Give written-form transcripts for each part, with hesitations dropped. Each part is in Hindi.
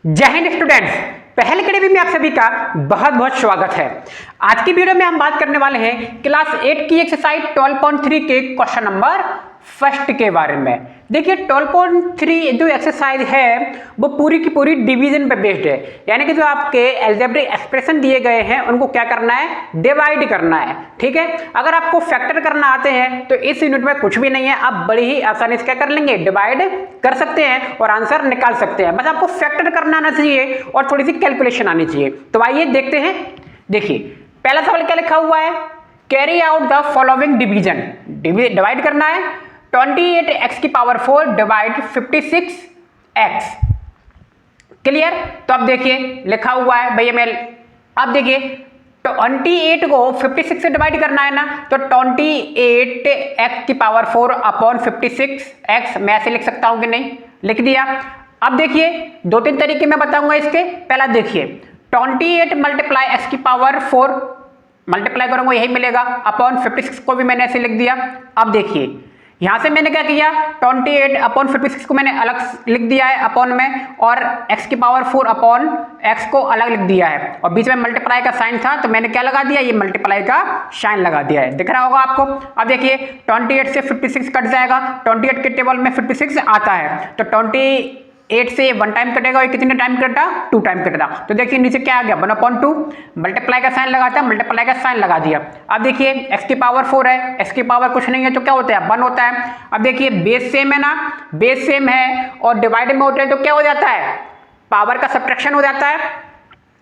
जय हिंद स्टूडेंट्स, पहल अकेडमी में आप सभी का बहुत बहुत स्वागत है। आज की वीडियो में हम बात करने वाले हैं क्लास 8 की एक्सरसाइज 12.3 के क्वेश्चन नंबर फर्स्ट के बारे में। देखिए 12.3 जो एक्सरसाइज है वो पूरी की पूरी डिवीजन पे बेस्ड है, यानी कि जो आपके अलजेब्रिक एक्सप्रेशन दिए गए हैं उनको क्या करना है, डिवाइड करना है। ठीक है, अगर आपको फैक्टर करना आते हैं तो इस यूनिट में कुछ भी नहीं है, आप बड़ी ही आसानी से क्या कर लेंगे, डिवाइड कर सकते हैं और आंसर निकाल सकते हैं। बस आपको फैक्टर करना आना चाहिए और थोड़ी सी कैलकुलेशन आनी चाहिए। तो आइए देखते हैं। देखिए पहला सवाल क्या लिखा हुआ है, carry out the following division. Divide करना है 28x की पावर 4 डिवाइड 56x। क्लियर? तो अब देखिए लिखा हुआ है भैया मैं, अब देखिए 28 को 56 से डिवाइड करना है ना, तो 28x की पावर 4 अपॉन 56x मैं ऐसे लिख सकता हूं कि नहीं, लिख दिया। अब देखिए दो तीन तरीके मैं बताऊंगा इसके। पहला देखिए 28 मल्टीप्लाई x की पावर 4 मल्टीप्लाई करूंगा यही मिलेगा, अपॉन 56 को भी मैंने ऐसे लिख दिया। अब देखिए यहां से मैंने क्या किया, 28 अपॉन 56 को मैंने अलग लिख दिया है अपॉन में, और x की पावर 4 अपॉन x को अलग लिख दिया है, और बीच में मल्टीप्लाई का साइन था तो मैंने क्या लगा दिया, ये मल्टीप्लाई का साइन लगा दिया है। दिख रहा होगा आपको। अब देखिए 28 से 56 कट जाएगा, 28 के टेबल में 56 आता है, तो 28 से 1 टाइम कटेगा, और कितने टाइम कटा, 2 टाइम कटेगा। तो देखिए नीचे क्या आ गया, 1/2, मल्टीप्लाई का साइन लगाता है, मल्टीप्लाई का साइन लगा दिया। अब देखिए x की पावर 4 है, x की पावर कुछ नहीं है तो क्या होता है, 1 होता है। अब देखिए बेस सेम है ना, बेस सेम है और डिवाइड में होते हैं तो क्या हो जाता है, पावर का सब्ट्रैक्शन हो जाता है।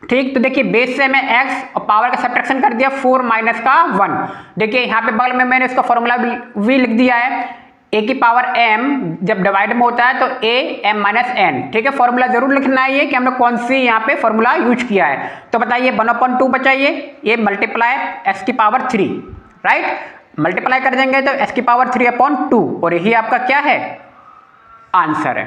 ठीक, तो देखिए बेस सेम है x और पावर का सब्ट्रैक्शन कर दिया 4 माइनस का 1। देखिए यहाँ पे बगल में मैंने इसका फॉर्मूला भी लिख दिया है, a की पावर m जब डिवाइड में होता है तो a m माइनस n। ठीक है, फॉर्मूला जरूर लिखना है ये कि हमने कौन सी यहाँ पे फॉर्मूला यूज किया है। तो बताइए 1/2 बचा, ये मल्टीप्लाई x की पावर 3, राइट, मल्टीप्लाई कर देंगे तो x की पावर 3/2, और यही आपका क्या है, आंसर है।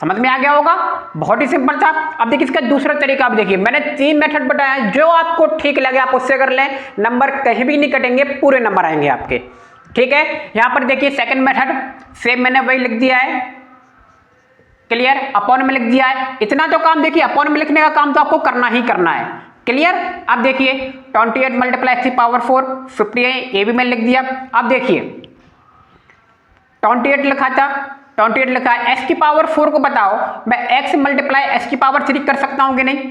समझ में आ गया होगा, बहुत ही सिंपल था। अब देखिए इसका दूसरा तरीका, अब देखिए मैंने 3 मेथड बताया, जो आपको ठीक लगे आप उससे कर लें, नंबर कहीं भी नहीं कटेंगे, पूरे नंबर आएंगे आपके। ठीक है, यहां पर देखिए सेकंड मेथड सेम मैंने वही लिख दिया है, क्लियर, अपॉन में लिख दिया है। इतना तो काम देखिए, अपॉन में लिखने का काम तो आपको करना ही करना है, क्लियर। अब देखिए 28 मल्टीप्लाई x की पावर 4 50 है, ये भी मैंने लिख दिया। अब देखिए 28 लिखा था, 28 लिखा है, x की पावर 4 को बताओ मैं x मल्टीप्लाई x की पावर 3 कर सकता हूं कि नहीं।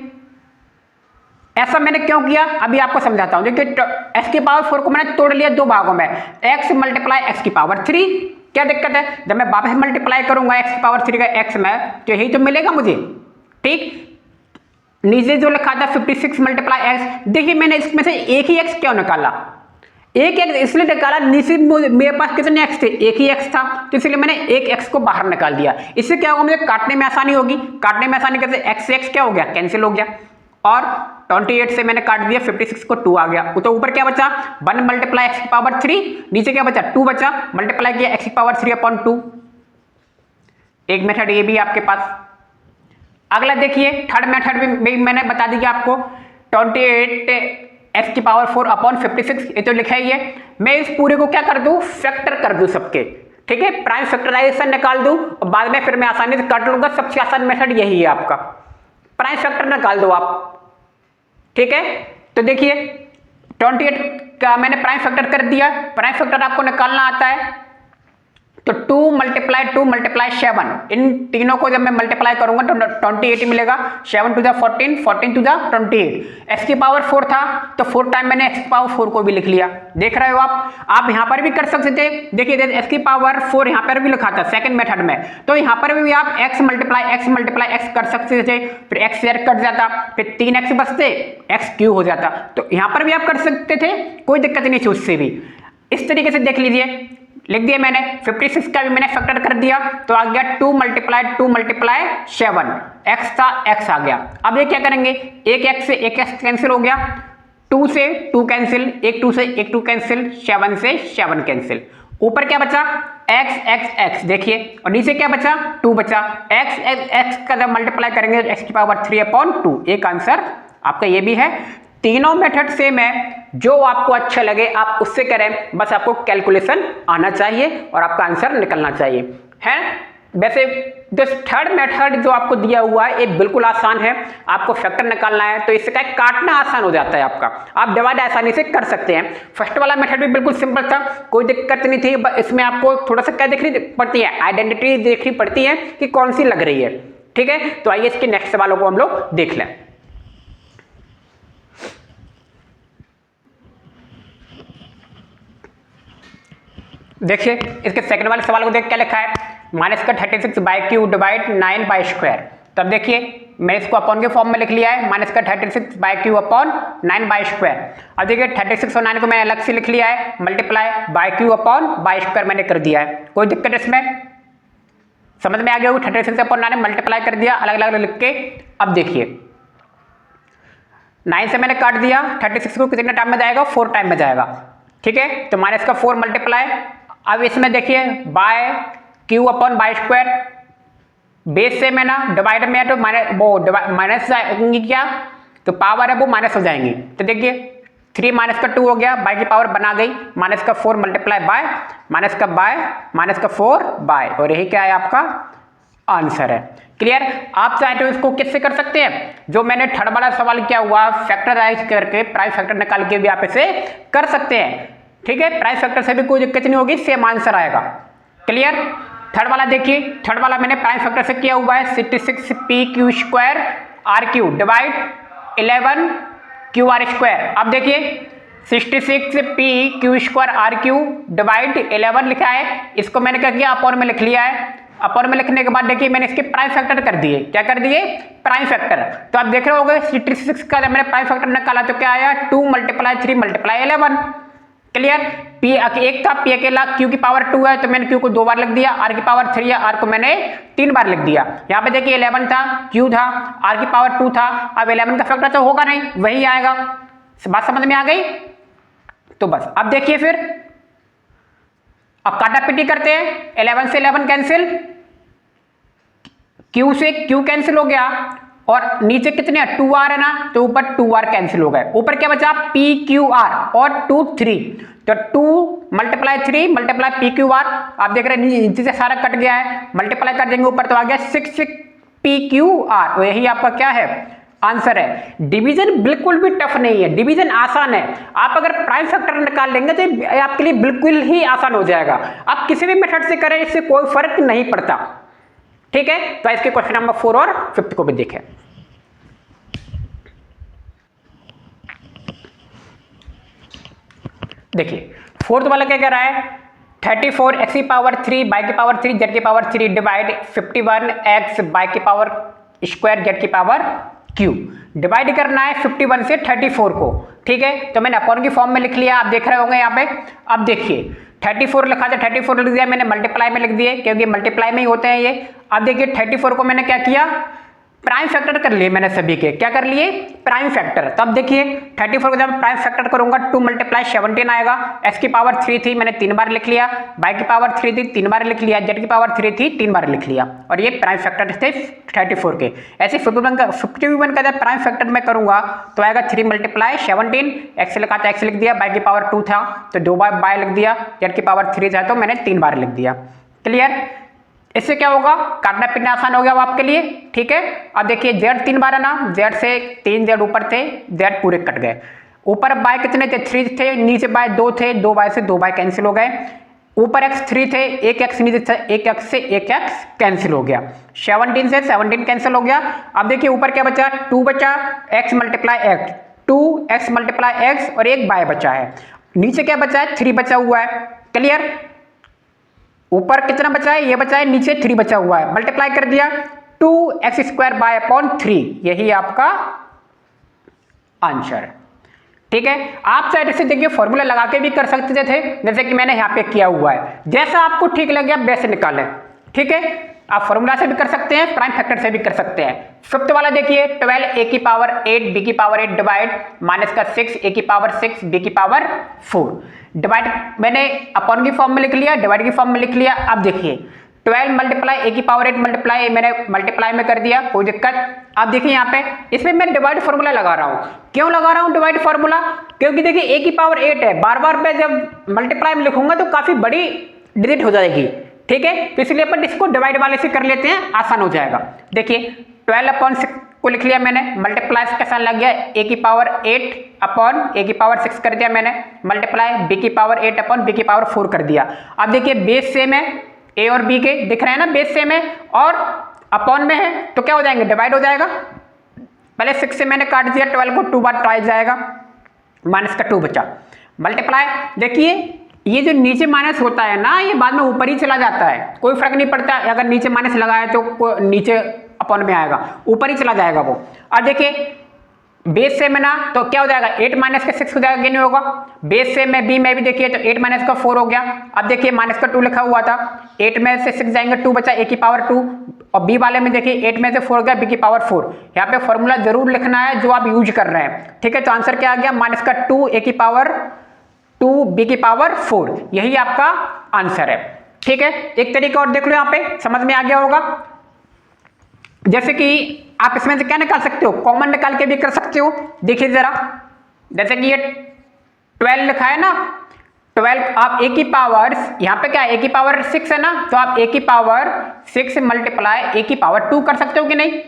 ऐसा मैंने क्यों किया अभी आपको समझाता हूं। देखिए x की पावर 4 को मैंने तोड़ लिया 2 भागों में, x मल्टीप्लाई x की पावर 3। क्या दिक्कत है, जब मैं वापस मल्टीप्लाई करूंगा x की पावर 3 का x में तो यही तो मिलेगा मुझे। ठीक, नीचे जो लिखा था 56 मल्टीप्लाई x, देखिए मैंने इसमें से एक ही x क्यों निकाला, एक x इसलिए निकाला, नीचे मेरे पास कितने x थे, एक ही x था, तो इसलिए मैंने एक x को बाहर निकाल दिया। इससे क्या होगा, मुझे काटने में आसानी होगी। काटने में आसानी कैसे, x से x क्या हो गया, कैंसिल हो गया, और 28 से मैंने काट दिया 56 को 2 आ गया, तो ऊपर क्या बचा, 1 मल्टीप्लाई x की पावर 3, नीचे क्या बचा, 2 बचा, मल्टीप्लाई किया x की पावर 3/2। एक मेथड ये भी आपके पास। अगला देखिए थर्ड मेथड भी मैंने बता दिया आपको, 28 x की पावर 4 अपॉन 56, ये तो लिखा ही है। मैं इस पूरे को क्या कर दूं, फैक्टर कर दूं सबके। ठीक है, प्राइम फैक्टराइजेशन निकाल दूं और बाद में फिर मैं आसानी से काट लूंगा। सबसे आसान मेथड यही है आपका, प्राइम फैक्टर निकाल दो आप। ठीक है, तो देखिए 28 का मैंने प्राइम फैक्टर कर दिया, प्राइम फैक्टर आपको निकालना आता है तो 2 मल्टीप्लाई 7, इन तीनों को जब मैं मल्टीप्लाई करूंगा तो 28 मिलेगा, 7 to the 14, 14 to the 28। x की पावर 4 था तो 4 टाइम मैंने x की पावर 4 को भी लिख लिया। देख रहे हो आप यहां पर भी कर सकते थे। देखिए x की पावर 4 यहां पर भी लिखा था सेकंड मेथड में, तो यहां पर भी आप x मल्टीप्लाई x कर सकते थे, फिर x शेयर कट जाता, फिर 3x बचते, x क्यू हो जाता, तो यहां पर भी आप कर सकते थे, कोई दिक्कत नहीं थी उससे भी। इस तरीके से देख लीजिए, लिख दिया मैंने, 56 का भी मैंने फैक्टर कर दिया तो आ गया 2 मल्टीप्लाई 7, x था x आ गया। अब ये क्या करेंगे, एक x से एक x कैंसिल हो गया, 2 से 2 कैंसिल, एक 2 से एक 2 कैंसिल, 7 से 7 कैंसिल, ऊपर क्या बचा, x देखिए, और नीचे क्या बचा, 2 बचा। x का जब मल्टीप्लाई करेंगे x की पावर 3/2, एक आंसर आपका ये भी है। तीनों मेथड सेम है, जो आपको अच्छा लगे आप उससे करें, बस आपको कैलकुलेशन आना चाहिए और आपका आंसर निकलना चाहिए, है। वैसे जो थर्ड मेथड जो आपको दिया हुआ है ये बिल्कुल आसान है, आपको फैक्टर निकालना है तो इससे क्या काटना आसान हो जाता है आपका, आप डिवाइड आसानी से कर सकते हैं। फर्स्ट वाला मेथड भी बिल्कुल सिंपल था, कोई दिक्कत नहीं थी, इसमें आपको थोड़ा सा क्या देखनी पड़ती है, आइडेंटिटी देखनी पड़ती है कि कौन सी लग रही है। ठीक है, तो आइए इसके नेक्स्ट सवालों को हम लोग देख लें। देखिए इसके सेकंड वाले सवाल को देख क्या लिखा है, माइनस का 36 by Q divide 9 by square. तब देखिए मैंने इसको अपॉन के फॉर्म में लिख लिया है, माइनस का 36 by Q upon 9 by square. अब देखिए 36 और 9 को मैंने अलग से लिख लिया है, multiply by Q upon b square मैंने कर दिया है। कोई दिक्कत इसमें समझ में आ गया होगी, 36 अपॉन 9 मल्टीप्लाई कर दिया अलग अलग लिख के। अब देखिए 9 से मैंने काट दिया, 36 को कितने टाइम में जाएगा, 4 टाइम में जाएगा। ठीक है, तो माइनस का 4 मल्टीप्लाई, अब इसमें देखिए by q upon b square, base से में ना डिवाइड में है तो माइनस जाएंगी क्या, तो पावर है वो माइनस हो जाएंगी। तो देखिए 3 माइनस का 2 हो गया, बाय की पावर बना गई, माइनस का 4 मल्टीप्लाई बाय, माइनस का बाय, माइनस का 4 बाय, और यही क्या है आपका आंसर है। क्लियर, आप चाहे तो इसको किससे कर सकते हैं, जो मैंने थर्ड वाला सवाल किया हुआ फैक्टराइज करके प्राइम फैक्टर निकाल के भी आप इसे कर सकते हैं। ठीक है, प्राइम फैक्टर से भी कोई दिक्कत नहीं होगी, सेम आंसर आएगा। क्लियर, थर्ड वाला देखिए, थर्ड वाला मैंने प्राइम फैक्टर से किया हुआ है 66 p q square r q divide 11 q r square. अब देखिए 66 p q square r q divide 11 लिखा है, इसको मैंने क्या किया अपॉन में लिख लिया है। अपॉन में लिखने के बाद देखिए मैंने इसके प्राइम फैक्टर कर दिए, क्या कर दिए, प्राइम फैक्टर। तो आप देख रहे होंगे 66 का जब मैंने प्राइम फैक्टर निकाला तो क्या आया, 2 मल्टीप्लाई 3 मल्टीप्लाई 11। क्लियर, पी एक था, पी अकेला, क्यू की पावर 2 है तो मैंने क्यू को 2 बार लिख दिया, आर की पावर 3 है, आर को मैंने 3 बार लिख दिया। यहाँ पे देखिए 11 था, क्यू था, आर की पावर 2 था, अब 11 का फैक्टर तो होगा नहीं, वही आएगा। बात समझ में आ गई, तो बस अब देखिए फिर अब काटा पिटी करते हैं, 11 से 11 कैंसिल, क्यू से क्यू कैंसिल हो गया, और नीचे कितने 2r है ना, तो ऊपर 2r कैंसिल हो गए, ऊपर क्या बचा p q r और 2 3, तो 2 multiply 3 multiply p q r, आप देख रहे हैं नीचे से सारा कट गया है, मल्टीप्लाई कर देंगे ऊपर तो आ गया 6 p q r, तो यही आपका क्या है आंसर है। डिवीजन बिल्कुल भी टफ नहीं है, डिवीजन आसान है, आप अगर प्राइम फैक्टर निकाल लेंगे तो आपके लिए बिल्कुल ही आसान हो जाएगा, आप किसी भी मेथड से करें इससे कोई फर्क नहीं पड़ता। ठीक है, तो इसके क्वेश्चन नंबर 4 और 5 को भी देखें। देखिए फोर्थ वाला क्या कह रहा है, 34 x की पावर 3 बाई की पावर 3 जेड की पावर 3 डिवाइड 51 x बाई की पावर स्क्वायर जेड की पावर क्यू। डिवाइड करना है 51 से 34 को। ठीक है, तो मैंने अपॉन की फॉर्म में लिख लिया, आप देख रहे होंगे यहाँ पे। अब देखिए 34 लिखा था, 34 लिख दिया मैंने, मल्टीप्लाई में लिख दिए क्योंकि मल्टीप्लाई में ही होते हैं ये। अब देखिए 34 को मैंने क्या किया, प्राइम फैक्टर कर लिए मैंने सभी के, क्या कर लिए, प्राइम फैक्टर। तब देखिए 34 को जब प्राइम फैक्टर करूंगा 2 मल्टीप्लाई 17 आएगा, x की पावर 3 थी मैंने 3 बार लिख लिया, y की पावर 3 थी 3 बार लिख लिया, z की पावर 3 थी 3 बार लिख लिया, और ये प्राइम फैक्टर थे 34 के। ऐसे 51 का जब प्राइम फैक्टर में करूंगा तो आएगा 3 मल्टीप्लाई 17, x लिखा था x लिख दिया, y की पावर 2 था तो 2 बार y लिख दिया, z की पावर 3 था तो मैंने 3 बार लिख दिया। क्लियर, इससे क्या होगा, काटना पीटना आसान हो गया आपके लिए। ठीक है, अब देखिए z 3 बार है ना, z से 3 z ऊपर थे, z पूरे कट गए, ऊपर बाय कितने थे 3 थे, नीचे बाय 2 थे, 2 बाय से 2 बाय कैंसिल हो गए, ऊपर x 3 थे, एक x नीचे था, एक x से एक x कैंसिल हो गया, 17 से 17 कैंसिल हो गया। अब देखिए ऊपर क्या बचा, 2 बचा, x multiply x, 2x multiply x और एक बाय बचा है, नीचे क्या बचा है 3 बचा हुआ है। क्लियर, ऊपर कितना बचा है, ये बचा है, नीचे 3 बचा हुआ है, मल्टीप्लाई कर दिया 2x स्क्वायर बाय अपॉन 3, यही आपका आंसर। ठीक है, आप चाहे जैसे देखिए फॉर्मूला लगा के भी कर सकते थे, जैसे कि मैंने यहाँ पे किया हुआ है, जैसा आपको ठीक लगे आप वैसे निकालें। ठीक है, आप फॉर्मूला से भी कर सकते हैं, प्राइम फैक्टर से भी कर सकते हैं। फिफ्थ वाला देखिए 12 a की पावर 8 b की पावर 8 डिवाइड माइनस का 6 a की पावर 6 b की पावर 4। डिवाइड मैंने अपॉन की फॉर्म में लिख लिया, डिवाइड की फॉर्म में लिख लिया। अब देखिए 12 मल्टीप्लाई a की पावर 8 मल्टीप्लाई मैंने मल्टीप्लाई में कर दिया, कोई दिक्कत। अब देखिए यहाँ पे इसमें मैं डिवाइड फॉर्मूला लगा रहा हूँ, क्यों लगा रहा हूँ डिवाइड फॉर्मूला, क्योंकि देखिए a की पावर 8 है, बार बार मैं जब मल्टीप्लाई में लिखूंगा तो काफी बड़ी डिजिट हो जाएगी। ठीक है, तो इसलिए अपन इसको डिवाइड वाले से कर लेते हैं, आसान हो जाएगा। देखिए 12/6 को लिख लिया मैंने, मल्टीप्लाई कैसा लग गया a की पावर 8 अपॉन a की पावर 6 कर दिया मैंने, मल्टीप्लाई b की पावर 8 अपॉन b की पावर 4 कर दिया। अब देखिए बेस सेम है, a और b के दिख रहे हैं ना, बेस सेम है और अपॉन में है तो क्या हो जाएंगे, डिवाइड हो जाएगा। पहले 6 से मैंने काट दिया, 12 को 2 बार ट्राई जाएगा, माइनस का 2 बचा, मल्टीप्लाई। देखिए ये जो नीचे माइनस होता है ना, ये बाद में ऊपर ही चला जाता है, कोई फर्क नहीं पड़ता, अगर नीचे माइनस लगाए तो नीचे अपॉन में आएगा, ऊपर ही चला जाएगा वो। अब देखिए बेस से में ना तो क्या हो जाएगा, 8 माइनस का 6 हो जाएगा कि नहीं होगा, बेस से में बी में भी देखिए तो 8 माइनस का 4 हो गया। अब देखिए माइनस का 2 लिखा हुआ था, 8 में से 6 जाएंगे 2 बचा, a की पावर 2, और बी वाले में देखिए 8 में से 4 गया, b की पावर 4। यहाँ पे फॉर्मूला जरूर लिखना है जो आप यूज कर रहे हैं, ठीक है। तो आंसर क्या आ गया, माइनस का 2 a की पावर 2 b की पावर 4, यही आपका आंसर है, ठीक है। एक तरीका और देख लो, यहाँ पे समझ में आ गया होगा। जैसे कि आप इसमें से क्या निकाल सकते हो, कॉमन निकाल के भी कर सकते हो। देखिए जरा, जैसे कि ये 12 लिखा है ना, 12 आप a की पावर, यहाँ पे क्या है a की पावर 6 है ना, तो आप a की पावर 6 मल्टीप्लाई a की पावर 2 कर सकते हो कि नहीं,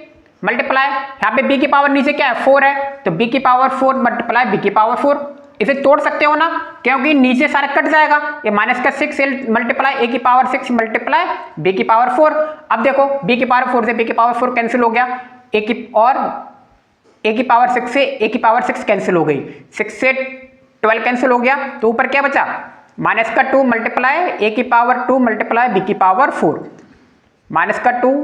मल्टीप्लाई। यहाँ पे b की पावर नीचे क्या है 4 है, तो b की पावर 4 मल्टीप्लाई b की पावर 4, इसे तोड़ सकते हो ना, क्योंकि नीचे सारा कट जाएगा, ये माइनस का 6 मल्टीप्लाई a की पावर 6 मल्टीप्लाई b की पावर 4। अब देखो b की पावर 4 से b की पावर 4 कैंसिल हो गया, a की और a की पावर 6 से a की पावर 6 कैंसिल हो गई, 6 से 12 कैंसिल हो गया, तो ऊपर क्या बचा, माइनस का 2 मल्टीप्लाई a की पावर 2 मल्टीप्लाई b की पावर 4, माइनस का 2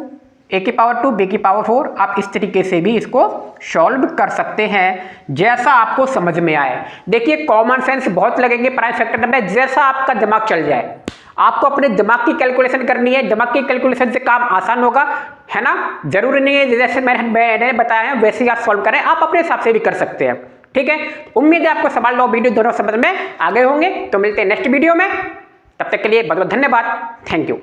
a की पावर 2 b की पावर 4। आप इस तरीके से भी इसको सॉल्व कर सकते हैं, जैसा आपको समझ में आए। देखिए कॉमन सेंस बहुत लगेंगे प्राइम फैक्टर में, जैसा आपका दिमाग चल जाए। आपको अपने दिमाग की कैलकुलेशन करनी है, दिमाग की कैलकुलेशन से काम आसान होगा, है ना। जरूरी नहीं है जैसे मैंने बताया है वैसे ही आप सॉल्व करें, आप अपने हिसाब से भी कर सकते हैं, ठीक है। उम्मीद है आपको सवाल और वीडियो दोनों समझ में आ गए होंगे। तो मिलते हैं नेक्स्ट वीडियो में, तब तक के लिए बहुत बहुत धन्यवाद, थैंक यू।